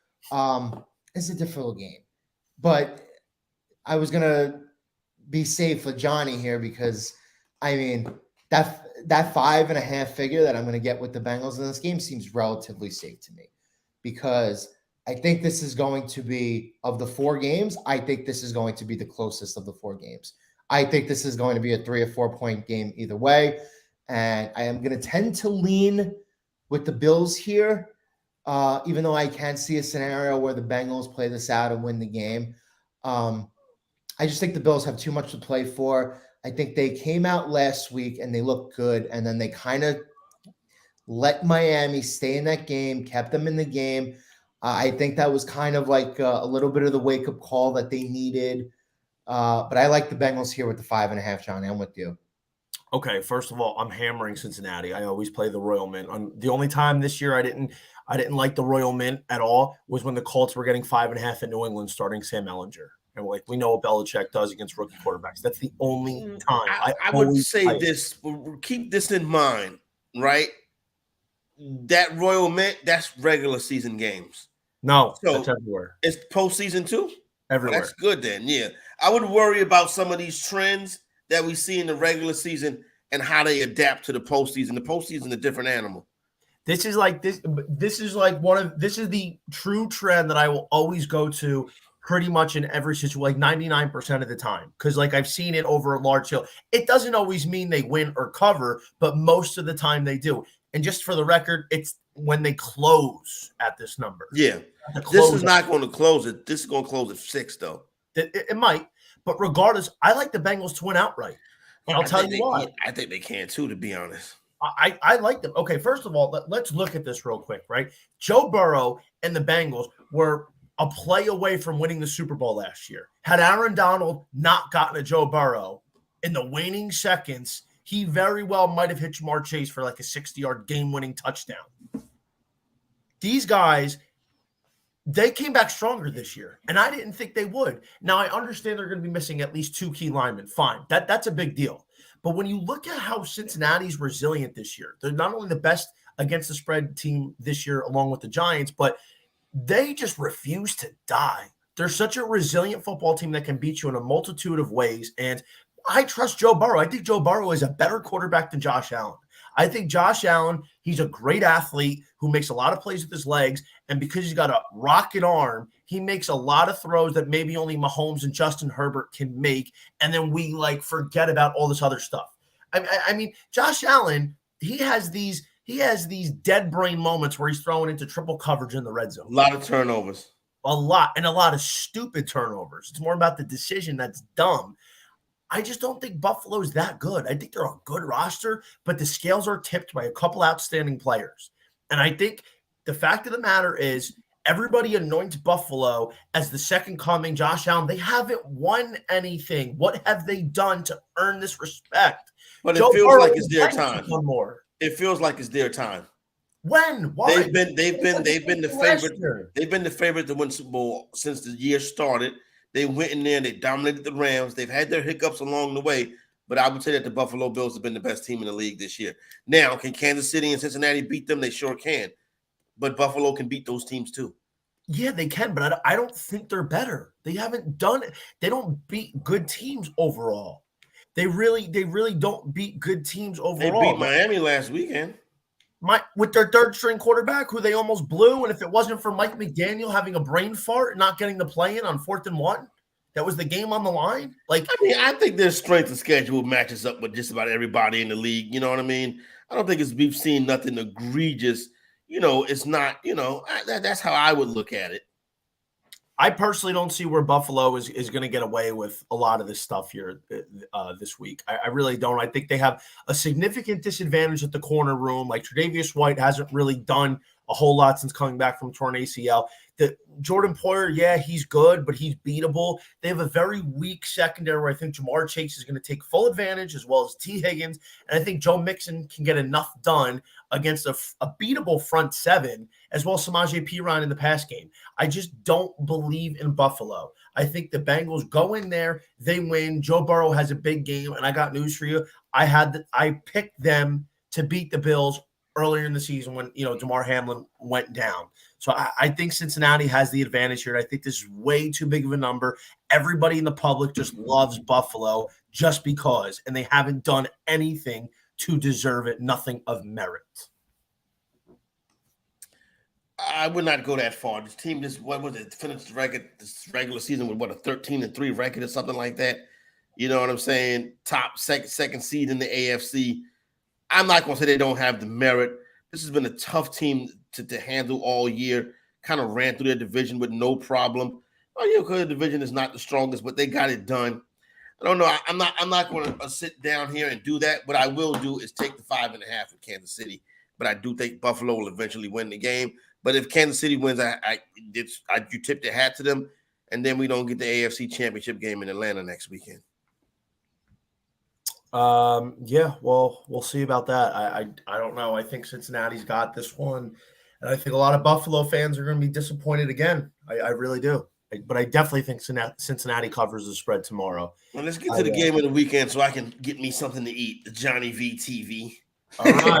It's a difficult game. But I was going to be safe with Johnny here because, that 5.5 figure that I'm going to get with the Bengals in this game seems relatively safe to me because I think this is going to be, of the 4 games, I think this is going to be the closest of the 4 games. I think this is going to be a 3 or 4 point game either way. And I am going to tend to lean with the Bills here. Even though I can see a scenario where the Bengals play this out and win the game. I just think the Bills have too much to play for. I think they came out last week and they looked good, and then they kind of let Miami stay in that game, kept them in the game. I think that was kind of like a little bit of the wake-up call that they needed. But I like the Bengals here with the 5.5, Johnny. I'm with you. Okay, first of all, I'm hammering Cincinnati. I always play the Royal Mint. The only time this year I didn't like the Royal Mint at all was when the Colts were getting 5.5 in New England starting Sam Ellinger. And we know what Belichick does against rookie quarterbacks. That's the only time. I would say this, keep this in mind, right? That Royal Mint, that's regular season games. No, so that's everywhere. It's postseason too? Everywhere. Well, that's good then, yeah. I would worry about some of these trends that we see in the regular season and how they adapt to the postseason. The postseason is a different animal. This is the true trend that I will always go to pretty much in every situation, like 99% of the time. Because I've seen it over a large scale. It doesn't always mean they win or cover, but most of the time they do. And just for the record, it's when they close at this number. Yeah. This is not going to close it. This is going to close at 6, though. It might. But regardless, I like the Bengals to win outright. And I'll tell you why. I think they can too, to be honest. I like them. Okay, first of all, let's look at this real quick, right? Joe Burrow and the Bengals were a play away from winning the Super Bowl last year. Had Aaron Donald not gotten a Joe Burrow in the waning seconds, he very well might have hit Jamar Chase for like a 60-yard game-winning touchdown. These guys, they came back stronger this year, and I didn't think they would. Now, I understand they're going to be missing at least 2 key linemen. Fine. That's a big deal. But when you look at how Cincinnati's resilient this year, they're not only the best against the spread team this year along with the Giants, but they just refuse to die. They're such a resilient football team that can beat you in a multitude of ways, and I trust Joe Burrow. I think Joe Burrow is a better quarterback than Josh Allen. I think Josh Allen, he's a great athlete who makes a lot of plays with his legs, and because he's got a rocket arm, he makes a lot of throws that maybe only Mahomes and Justin Herbert can make, and then we forget about all this other stuff. I mean, Josh Allen, he has these dead brain moments where he's throwing into triple coverage in the red zone. A lot of turnovers. A lot of stupid turnovers. It's more about the decision that's dumb. I just don't think Buffalo's that good. I think they're a good roster, but the scales are tipped by a couple outstanding players. And I think the fact of the matter is everybody anoints Buffalo as the second coming. Josh Allen, they haven't won anything. What have they done to earn this respect? But Joe it feels Burrow like it's their time. One more. It feels like it's their time. When? Why? They've been the favorite. They've been the favorite to win Super Bowl since the year started. They went in there and they dominated the Rams. They've had their hiccups along the way, but I would say that the Buffalo Bills have been the best team in the league this year. Now, can Kansas City and Cincinnati beat them? They sure can. But Buffalo can beat those teams too. Yeah, they can, but I don't think they're better. They haven't done it. They don't beat good teams overall. They really don't beat good teams overall. They beat Miami last weekend. With their third string quarterback, who they almost blew, and if it wasn't for Mike McDaniel having a brain fart and not getting the play in on 4th and 1, that was the game on the line. I think their strength of schedule matches up with just about everybody in the league. You know what I mean? I don't think we've seen nothing egregious. It's not. That's how I would look at it. I personally don't see where Buffalo is going to get away with a lot of this stuff here this week. I really don't. I think they have a significant disadvantage at the corner room. Tre'Davious White hasn't really done a whole lot since coming back from torn ACL. Jordan Poyer, yeah, he's good, but he's beatable. They have a very weak secondary where I think Jamar Chase is going to take full advantage, as well as T. Higgins. And I think Joe Mixon can get enough done against a beatable front seven, as well as Samaje Perine in the pass game. I just don't believe in Buffalo. I think the Bengals go in there, they win. Joe Burrow has a big game, and I got news for you. I picked them to beat the Bills earlier in the season when Damar Hamlin went down. So I think Cincinnati has the advantage here. I think this is way too big of a number. Everybody in the public just loves Buffalo just because, and they haven't done anything to deserve it, nothing of merit. I would not go that far. This team just finished this regular season with a 13-3 record or something like that. You know what I'm saying? Top second seed in the AFC. I'm not going to say they don't have the merit. This has been a tough team to handle all year. Kind of ran through their division with no problem. Oh yeah, because the division is not the strongest, but they got it done. I don't know. I'm not going to sit down here and do that. What I will do is take the 5.5 with Kansas City. But I do think Buffalo will eventually win the game. But if Kansas City wins, you tip the hat to them, and then we don't get the AFC Championship game in Atlanta next weekend. Yeah, well, we'll see about that. I don't know. I think Cincinnati's got this one, and I think a lot of Buffalo fans are going to be disappointed again. I really do. But I definitely think Cincinnati covers the spread tomorrow. Well, let's get to the game of the weekend so I can get me something to eat. The JohnnyVTV. All right.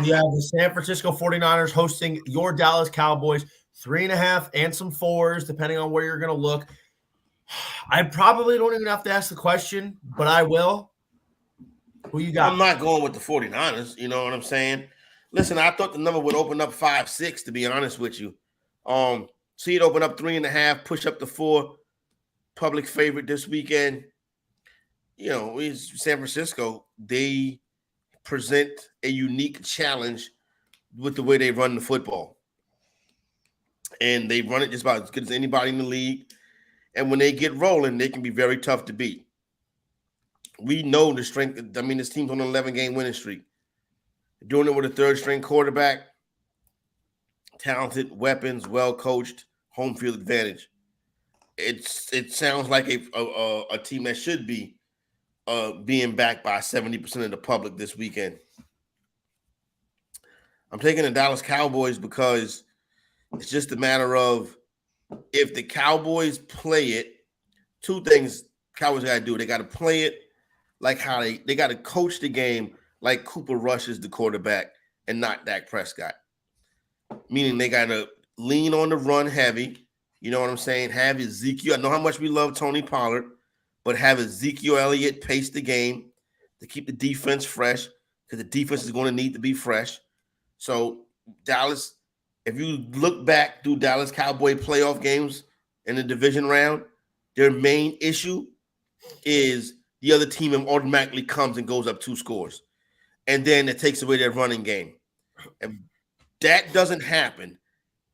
We have the San Francisco 49ers hosting your Dallas Cowboys, 3.5 and some 4s, depending on where you're going to look. I probably don't even have to ask the question, but I will. Who you got? I'm not going with the 49ers. You know what I'm saying? Listen, I thought the number would open up 5-6, to be honest with you. See it open up 3.5, push up to 4. Public favorite this weekend. San Francisco, they present a unique challenge with the way they run the football. And they run it just about as good as anybody in the league. And when they get rolling, they can be very tough to beat. We know the strength. I mean, this team's on an 11-game winning streak. Doing it with a third-string quarterback, talented weapons, well-coached, home field advantage. It sounds like a team that should be being backed by 70% of the public this weekend. I'm taking the Dallas Cowboys because it's just a matter of if the Cowboys play it, two things Cowboys got to do. They got to play it like how they got to coach the game like Cooper Rush is the quarterback and not Dak Prescott. Meaning they got to lean on the run heavy. You know what I'm saying? Have Ezekiel. I know how much we love Tony Pollard, but have Ezekiel Elliott pace the game to keep the defense fresh, because the defense is going to need to be fresh. So Dallas, if you look back through Dallas Cowboy playoff games in the division round, their main issue is the other team automatically comes and goes up 2 scores. And then it takes away their running game. If that doesn't happen,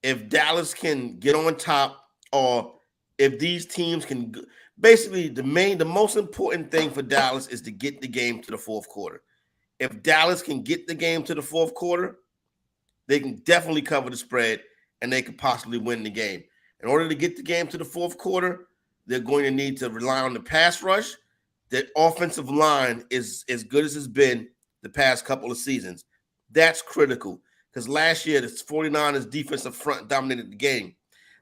if Dallas can get on top, or if these teams can basically the most important thing for Dallas is to get the game to the fourth quarter. If Dallas can get the game to the fourth quarter, they can definitely cover the spread and they could possibly win the game. In order to get the game to the fourth quarter, they're going to need to rely on the pass rush. The offensive line is as good as it's been the past couple of seasons. That's critical because last year the 49ers defensive front dominated the game.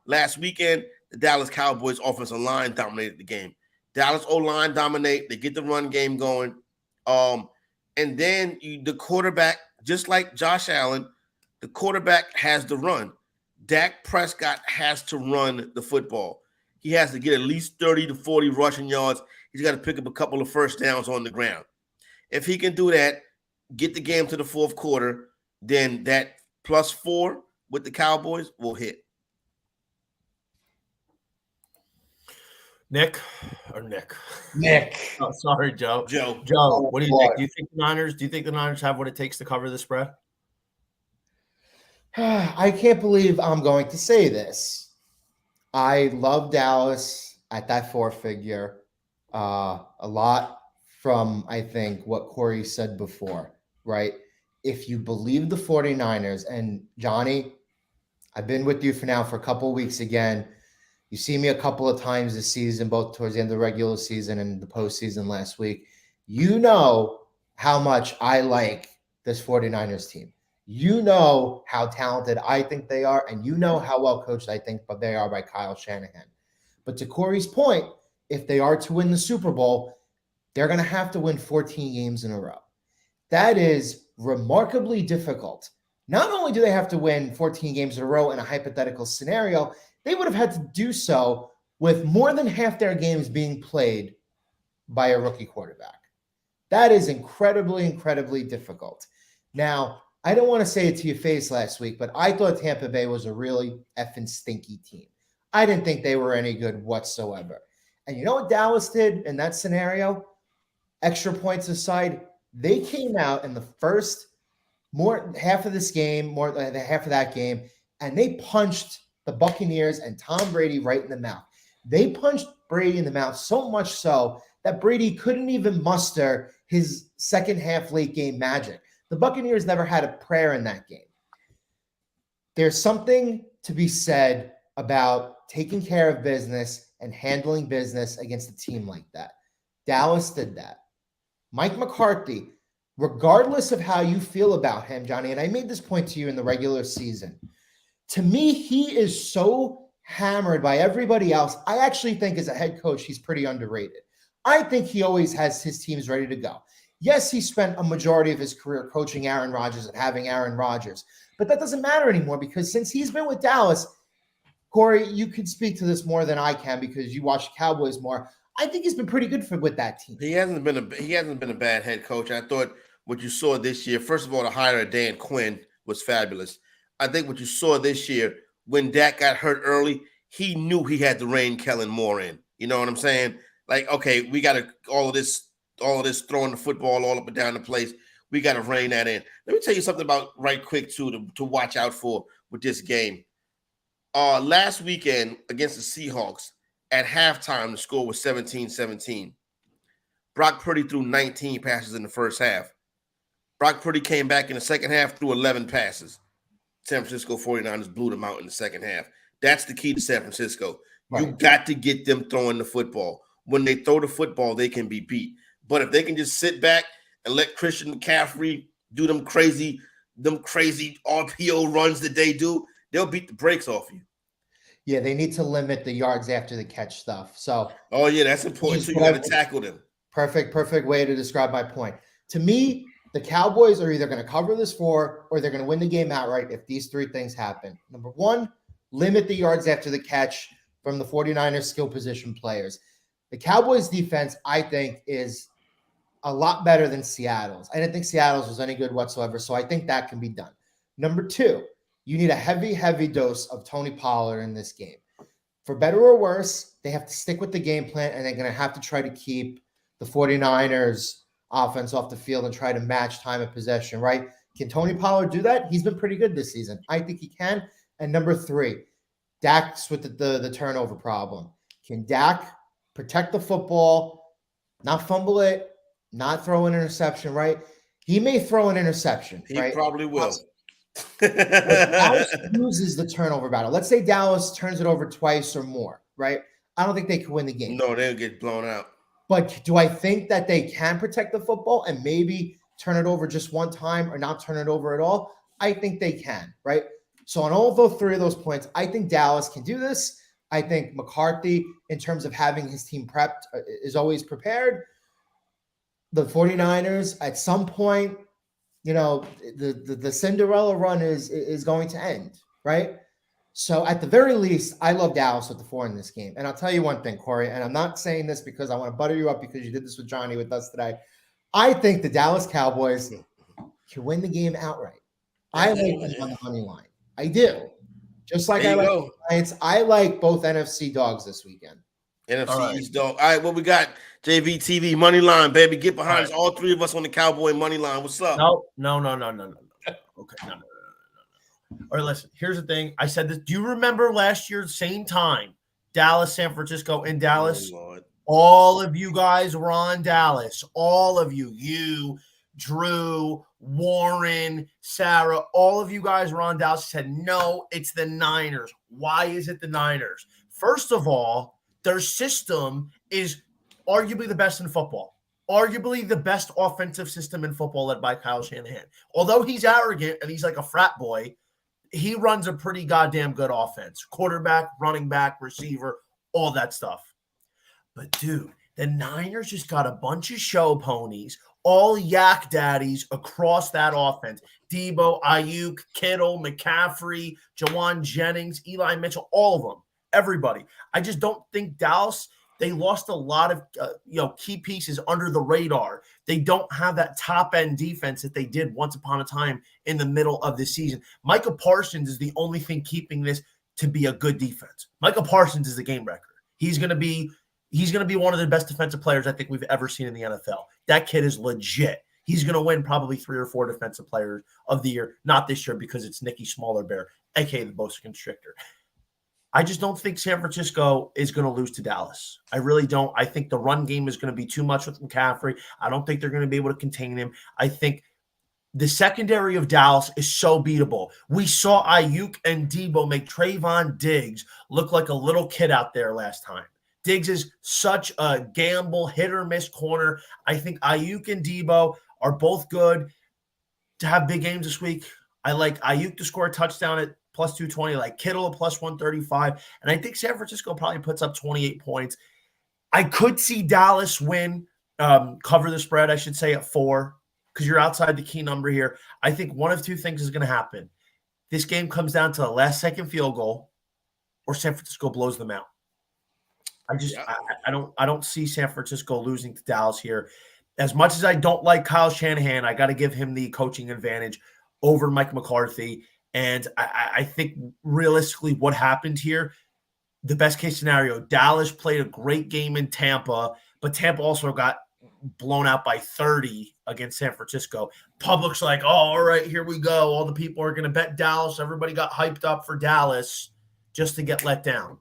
Last weekend, the Dallas Cowboys offensive line dominated the game. Dallas O-line dominate. They get the run game going. And then the quarterback, just like Josh Allen, the quarterback has to run. Dak Prescott has to run the football. He has to get at least 30 to 40 rushing yards. He's got to pick up a couple of first downs on the ground. If he can do that, get the game to the fourth quarter, then that +4 with the Cowboys will hit. Nick. Oh, sorry, Joe. Joe, what do you think? Do you think the Niners have what it takes to cover the spread? I can't believe I'm going to say this. I love Dallas at that 4 figure. A lot from, I think, what Corey said before, right? If you believe the 49ers, and Johnny, I've been with you for a couple of weeks again. You see me a couple of times this season, both towards the end of the regular season and the postseason last week. You know how much I like this 49ers team. You know how talented I think they are, and you know how well coached I think but they are by Kyle Shanahan. But to Corey's point, if they are to win the Super Bowl, they're going to have to win 14 games in a row. That is remarkably difficult. Not only do they have to win 14 games in a row in a hypothetical scenario, they would have had to do so with more than half their games being played by a rookie quarterback. That is incredibly, incredibly difficult. Now, I don't want to say it to your face last week, but I thought Tampa Bay was a really effing stinky team. I didn't think they were any good whatsoever. And you know what Dallas did in that scenario? Extra points aside, they came out in the first half of this game, more than half of that game, and they punched the Buccaneers and Tom Brady right in the mouth. They punched Brady in the mouth so much so that Brady couldn't even muster his second half late game magic. The Buccaneers never had a prayer in that game. There's something to be said about taking care of business and handling business against a team like that. Dallas did that. Mike McCarthy, regardless of how you feel about him, Johnny, and I made this point to you in the regular season, to me, he is so hammered by everybody else. I actually think as a head coach, he's pretty underrated. I think he always has his teams ready to go. Yes, he spent a majority of his career coaching Aaron Rodgers and having Aaron Rodgers, but that doesn't matter anymore because since he's been with Dallas, Corey, you could speak to this more than I can because you watch the Cowboys more. I think he's been pretty good with that team. He hasn't been a bad head coach. I thought what you saw this year, first of all, the hire of Dan Quinn was fabulous. I think what you saw this year, when Dak got hurt early, he knew he had to rein Kellen Moore in. You know what I'm saying? Like, okay, we got to all of this throwing the football all up and down the place. We got to rein that in. Let me tell you something about right quick too to watch out for with this game. Last weekend against the Seahawks, at halftime, the score was 17-17. Brock Purdy threw 19 passes in the first half. Brock Purdy came back in the second half, threw 11 passes. San Francisco 49ers blew them out in the second half. That's the key to San Francisco. Right. You got to get them throwing the football. When they throw the football, they can be beat. But if they can just sit back and let Christian McCaffrey do them crazy RPO runs that they do, they'll beat the brakes off you. Yeah, they need to limit the yards after the catch stuff. So, oh yeah, that's important. So you got to tackle them. Perfect way to describe my point. To me, the Cowboys are either going to cover this 4 or they're going to win the game outright if these 3 things happen. Number 1, limit the yards after the catch from the 49ers skill position players. The Cowboys defense, I think, is a lot better than Seattle's. I didn't think Seattle's was any good whatsoever, so I think that can be done. Number 2, you need a heavy dose of Tony Pollard in this game. For better or worse, they have to stick with the game plan, and they're going to have to try to keep the 49ers offense off the field and try to match time of possession, right? Can Tony Pollard do that? He's been pretty good this season. I think he can. And number 3, Dak's with the turnover problem. Can Dak protect the football, not fumble it, not throw an interception, right? He may throw an interception, He right? probably will. If Dallas loses the turnover battle, let's say Dallas turns it over twice or more, right? I don't think they could win the game. No, they'll get blown out. But do I think that they can protect the football and maybe turn it over just one time or not turn it over at all? I think they can, right? So on all of those 3 of those points, I think Dallas can do this. I think McCarthy, in terms of having his team prepped, is always prepared. The 49ers, at some point, the Cinderella run is going to end, right? So at the very least, I love Dallas with the 4 in this game. And I'll tell you one thing, Corey, and I'm not saying this because I want to butter you up because you did this with Johnny with us today. I think the Dallas Cowboys can win the game outright. I like them on the money line. I do. Just like I like the Giants, I like both NFC dogs this weekend. NFC East dog. All right, what we got? JVTV money line, baby. Get behind us. All 3 of us on the Cowboy money line. What's up? No. Okay, no. All right, listen. Here's the thing. I said this. Do you remember last year, same time, Dallas, San Francisco, in Dallas? Oh, Lord. All of you guys were on Dallas. All of you, Drew, Warren, Sarah, all of you guys were on Dallas. Said, no, it's the Niners. Why is it the Niners? First of all, their system is arguably the best in football. Arguably the best offensive system in football led by Kyle Shanahan. Although he's arrogant and he's like a frat boy, he runs a pretty goddamn good offense. Quarterback, running back, receiver, all that stuff. But, dude, the Niners just got a bunch of show ponies, all yak daddies across that offense. Debo, Ayuk, Kittle, McCaffrey, Jawan Jennings, Eli Mitchell, all of them. Everybody. I just don't think Dallas, they lost a lot of key pieces under the radar. They don't have that top-end defense that they did once upon a time in the middle of the season. Micah Parsons is the only thing keeping this to be a good defense. Micah Parsons is the game wrecker. He's going to be one of the best defensive players I think we've ever seen in the NFL. That kid is legit. He's going to win probably 3 or 4 defensive players of the year. Not this year because it's Nicky Smaller Bear, a.k.a. the Bosa Constrictor. I just don't think San Francisco is going to lose to Dallas. I really don't. I think the run game is going to be too much with McCaffrey. I don't think they're going to be able to contain him. I think the secondary of Dallas is so beatable. We saw Ayuk and Debo make Trayvon Diggs look like a little kid out there last time. Diggs is such a gamble, hit-or-miss corner. I think Ayuk and Debo are both good to have big games this week. I like Ayuk to score a touchdown at plus 220, like Kittle at plus 135. And I think San Francisco probably puts up 28 points. I could see Dallas win, cover the spread, I should say, at 4, because you're outside the key number here. I think one of 2 things is going to happen. This game comes down to the last-second field goal, or San Francisco blows them out. I don't see San Francisco losing to Dallas here. As much as I don't like Kyle Shanahan, I got to give him the coaching advantage over Mike McCarthy. And I think realistically what happened here, the best case scenario, Dallas played a great game in Tampa, but Tampa also got blown out by 30 against San Francisco. Public's like, oh, all right, here we go. All the people are going to bet Dallas. Everybody got hyped up for Dallas just to get let down.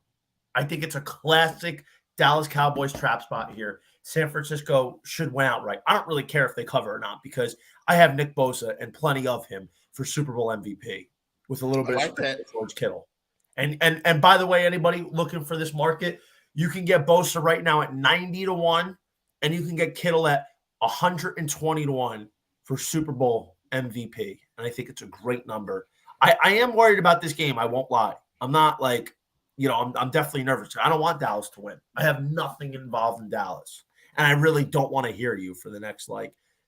I think it's a classic Dallas Cowboys trap spot here. San Francisco should win outright. I don't really care if they cover or not because I have Nick Bosa and plenty of him for Super Bowl MVP with a little bit of George Kittle. And by the way, anybody looking for this market, you can get Bosa right now at 90-1, and you can get Kittle at 120-1 for Super Bowl MVP. And I think it's a great number. I am worried about this game. I won't lie. I'm not like, I'm definitely nervous. I don't want Dallas to win. I have nothing involved in Dallas. And I really don't want to hear you for the next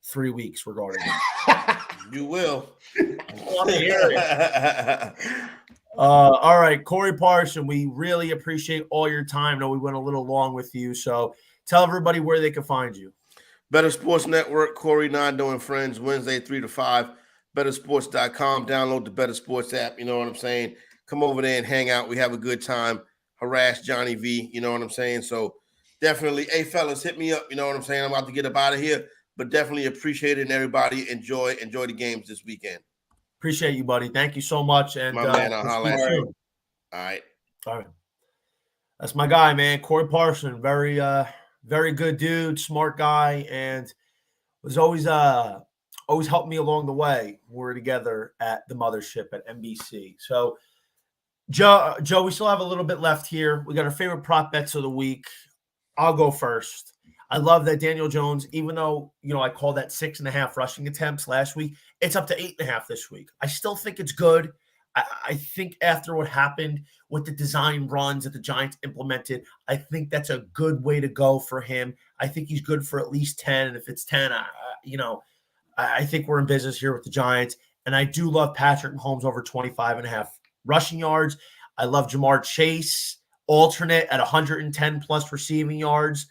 3 weeks regarding it. You will. I want to hear it. All right, Corey Parson, we really appreciate all your time. I know we went a little long with you, so tell everybody where they can find you. Better Sports Network, Corey Nando and Friends, Wednesday 3 to 5. Bettersports.com. Download the Better Sports app. You know what I'm saying? Come over there and hang out. We have a good time. Harass Johnny V. You know what I'm saying? So definitely, hey fellas, hit me up. You know what I'm saying? I'm about to get up out of here, but definitely appreciate it, and everybody enjoy the games this weekend. Appreciate you, buddy. Thank you so much. And my man, I'll holler at you. All right. That's my guy, man. Corey Parson, very good dude, smart guy, and was always helped me along the way. We're together at the mothership at NBC. So Joe, we still have a little bit left here. We got our favorite prop bets of the week. I'll go first. I love that Daniel Jones, even though, I called that 6.5 rushing attempts last week, it's up to 8.5 this week. I still think it's good. I think after what happened with the design runs that the Giants implemented, I think that's a good way to go for him. I think he's good for at least 10. And if it's 10, I think we're in business here with the Giants. And I do love Patrick Mahomes over 25.5 rushing yards. I love Jamar Chase, alternate at 110 plus receiving yards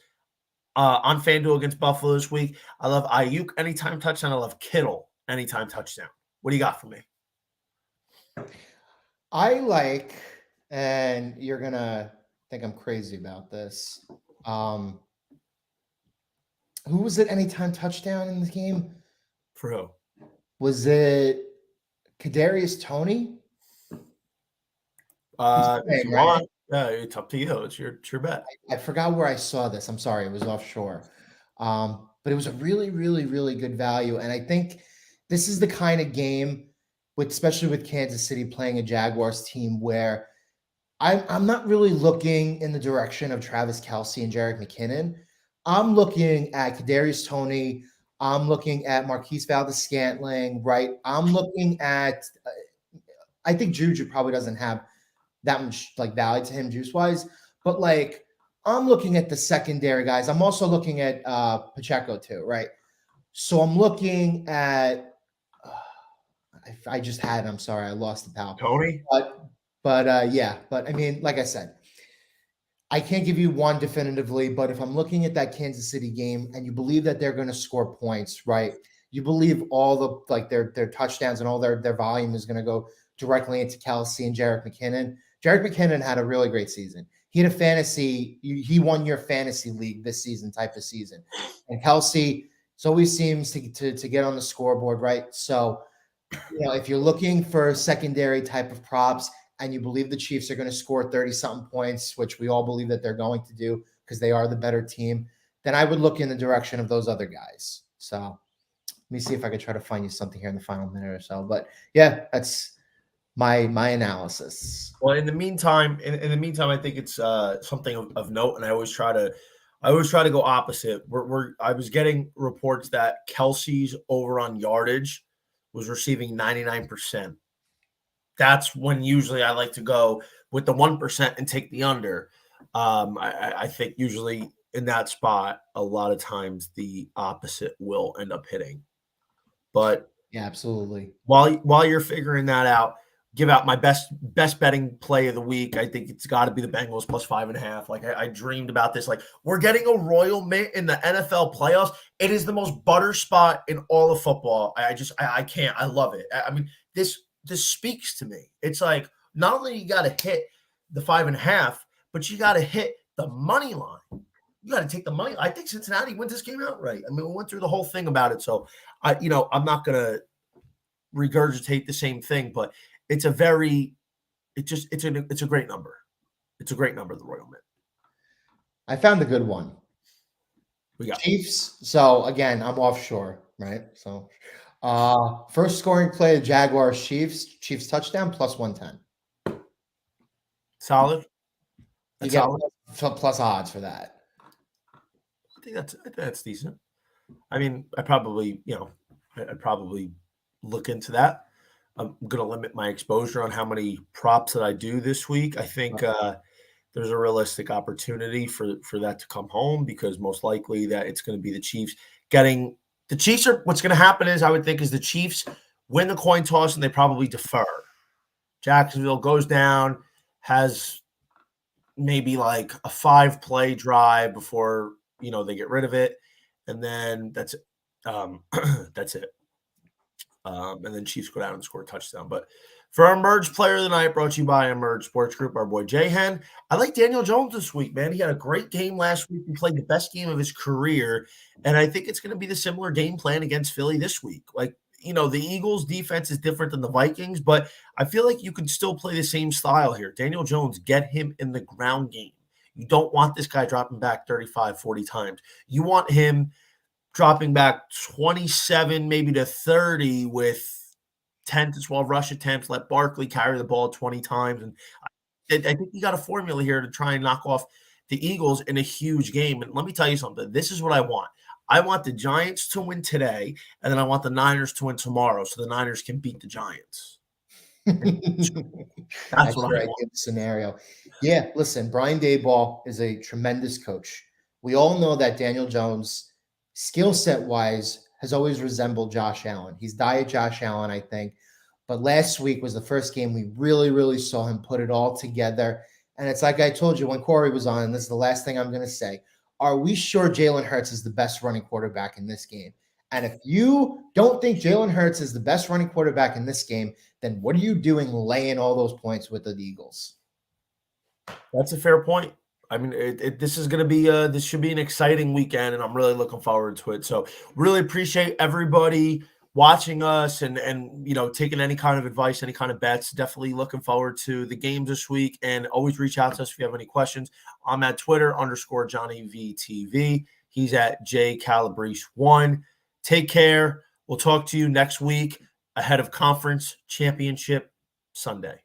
on FanDuel against Buffalo this week. I love Ayuk anytime touchdown. I love Kittle anytime touchdown. What do you got for me? I like, and you're going to think I'm crazy about this. Who was it anytime touchdown in the game? For who? Was it Kadarius Toney? If you want, it's up to you. It's your bet. I forgot where I saw this. I'm sorry. It was offshore. But it was a really, really, really good value. And I think this is the kind of game, especially with Kansas City playing a Jaguars team, where I'm not really looking in the direction of Travis Kelce and Jerick McKinnon. I'm looking at Kadarius Toney. I'm looking at Marquise Valdes-Scantling, right? I'm looking at I think Juju probably doesn't have that much value to him juice-wise, but I'm looking at the secondary guys. I'm also looking at Pacheco too, right? So I'm looking at I just had it. I'm sorry, I lost the pal. Tony? But I mean, like I said, I can't give you one definitively, but if I'm looking at that Kansas City game and you believe that they're going to score points, right? You believe all the their touchdowns and all their volume is going to go directly into Kelce and Jerick McKinnon. Jerick McKinnon had a really great season. He had he won your fantasy league this season type of season. And Kelce always seems to get on the scoreboard, right? So, if you're looking for secondary type of props and you believe the Chiefs are going to score 30-something points, which we all believe that they're going to do because they are the better team, then I would look in the direction of those other guys. So let me see if I could try to find you something here in the final minute or so. But yeah, that's my analysis. Well, in the meantime, I think it's something of note, and I always try to go opposite. I was getting reports that Kelce's over on yardage was receiving 99%. That's when usually I like to go with the 1% and take the under. I think usually in that spot, a lot of times the opposite will end up hitting. But yeah, absolutely. While you're figuring that out, give out my best betting play of the week. I think it's got to be the Bengals plus 5.5. I dreamed about this. We're getting a Royal Mint in the NFL playoffs. It is the most butter spot in all of football. I can't. I love it. I mean, this speaks to me. It's not only you got to hit the 5.5, but you got to hit the money line. You got to take the money. I think Cincinnati wins this game outright. I mean, we went through the whole thing about it. So I'm not going to regurgitate the same thing, but it's a great number. It's a great number, the Royal Mint. I found a good one. We got Chiefs. So again, I'm offshore, right? So first scoring play, Jaguars Chiefs touchdown plus 110. Solid. You get plus odds for that. I think that's decent. I mean, I'd probably look into that. I'm going to limit my exposure on how many props that I do this week. I think there's a realistic opportunity for that to come home because most likely that it's going to be the Chiefs getting the Chiefs. What's going to happen is I would think is the Chiefs win the coin toss and they probably defer. Jacksonville goes down, has maybe a 5-play drive before they get rid of it, and then that's it. That's it. And then Chiefs go down and score a touchdown. But for our Merge Player of the Night, brought to you by Merge Sports Group, our boy J-Hen. I like Daniel Jones this week, man. He had a great game last week. He played the best game of his career. And I think it's going to be the similar game plan against Philly this week. Like, the Eagles' defense is different than the Vikings, but I feel like you can still play the same style here. Daniel Jones, get him in the ground game. You don't want this guy dropping back 35, 40 times. You want him dropping back 27, maybe to 30 with 10 to 12 rush attempts. Let Barkley carry the ball 20 times. And I think you got a formula here to try and knock off the Eagles in a huge game. And let me tell you something. This is what I want. I want the Giants to win today, and then I want the Niners to win tomorrow so the Niners can beat the Giants. That's what your I want. ideal scenario. Yeah, listen, Brian Daboll is a tremendous coach. We all know that Daniel Jones, skill set wise, has always resembled Josh Allen. He's diet Josh Allen, I think. But last week was the first game we really, really saw him put it all together. And it's like I told you when Corey was on, and this is the last thing I'm going to say. Are we sure Jalen Hurts is the best running quarterback in this game? And if you don't think Jalen Hurts is the best running quarterback in this game, then what are you doing laying all those points with the Eagles? That's a fair point. I mean, this is going to be this should be an exciting weekend, and I'm really looking forward to it. So really appreciate everybody watching us and taking any kind of advice, any kind of bets. Definitely looking forward to the games this week, and always reach out to us if you have any questions. I'm at Twitter _JohnnyVTV. He's at JCalabrese1. Take care. We'll talk to you next week ahead of Conference Championship Sunday.